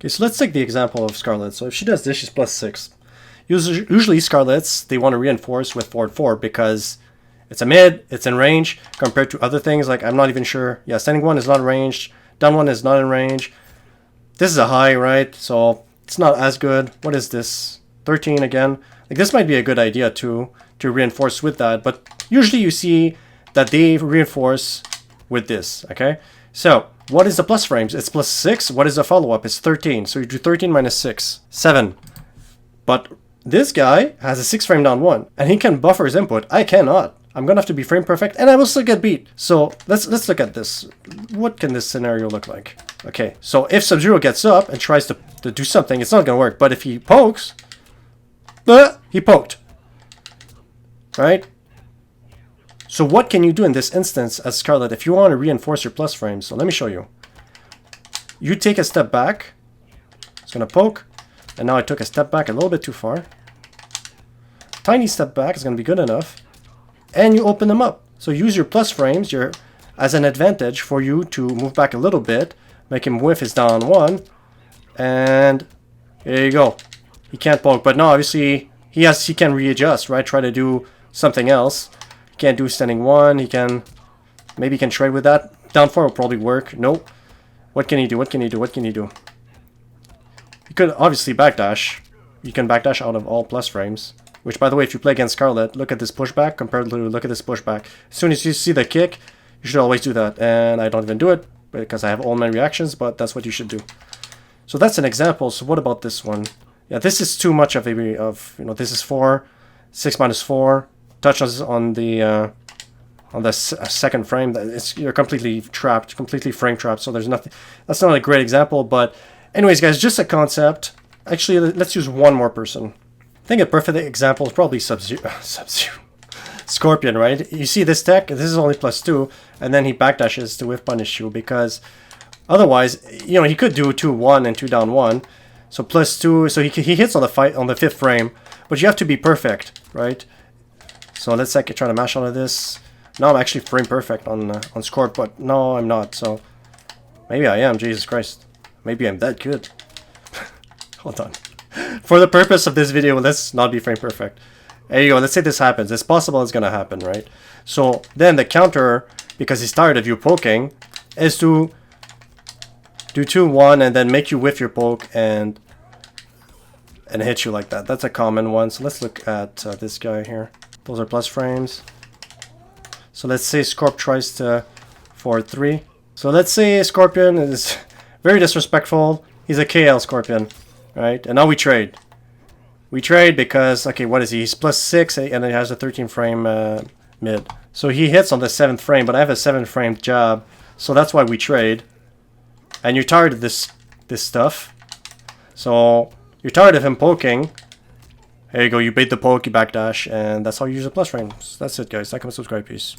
Okay, so let's take the example of Scarlet. So if she does this, she's +6. Usually Scarlets, they want to reinforce with forward 4 because it's a mid, it's in range, compared to other things, like I'm not even sure. Yeah, standing 1 is not in range, down 1 is not in range. This is a high, right? So it's not as good. What is this? 13 again. Like this might be a good idea to reinforce with that, but usually you see that they reinforce with this, okay? So what is the plus frames? It's +6. What is the follow-up? It's 13. So you do 13 minus 6. 7. But this guy has a 6 frame down 1, and he can buffer his input. I cannot. I'm gonna have to be frame perfect, and I will still get beat. So let's look at this. What can this scenario look like? Okay, so if Sub-Zero gets up and tries to do something, it's not gonna work. But if he pokes, he poked, right? So what can you do in this instance as Scarlet if you want to reinforce your plus frames? So let me show you. You take a step back. It's gonna poke, and now I took a step back a little bit too far. Tiny step back is gonna be good enough. And you open them up. So use your plus frames as an advantage for you to move back a little bit, make him whiff his down 1, and there you go. He can't poke, but now obviously he can readjust, right? Try to do something else. He can't do standing 1. Maybe he can trade with that. Down 4 will probably work. Nope. What can he do? What can he do? What can he do? You could obviously backdash. You can backdash out of all plus frames. Which, by the way, if you play against Scarlet, look at this pushback compared to look at this pushback. As soon as you see the kick, you should always do that. And I don't even do it because I have all my reactions, but that's what you should do. So that's an example. So what about this one? Yeah, this is too much of this is 4, 6 minus 4, touches on the second frame. You're completely trapped, completely frame trapped. So there's nothing. That's not a great example, but anyways, guys, just a concept. Actually, let's use one more person. I think a perfect example is probably Sub-Zero. Scorpion, right? You see this tech, this is only +2, and then he backdashes to whiff punish you because otherwise, he could do 2-1 and 2 down 1. So +2, so he hits on the 5th frame, but you have to be perfect, right? So let's say I try to mash onto this. Now I'm actually frame perfect on Scorp, but no, I'm not. So maybe I am. Jesus Christ, maybe I'm that good. Hold on. For the purpose of this video, let's not be frame perfect. There you go. Let's say this happens. It's possible it's going to happen, right? So then the counter, because he's tired of you poking, is to do 2-1 and then make you whiff your poke and hit you like that. That's a common one. So let's look at this guy here. Those are plus frames. So let's say Scorp tries to forward 3. So let's say Scorpion is very disrespectful. He's a KL Scorpion. Right, and now we trade. We trade because, okay, what is he? He's +6 and he has a 13 frame mid. So he hits on the 7th frame, but I have a 7th frame jab. So that's why we trade. And you're tired of this stuff. So you're tired of him poking. There you go, you bait the poke, you backdash, and that's how you use the plus frames. That's it, guys. Like, comment, subscribe, peace.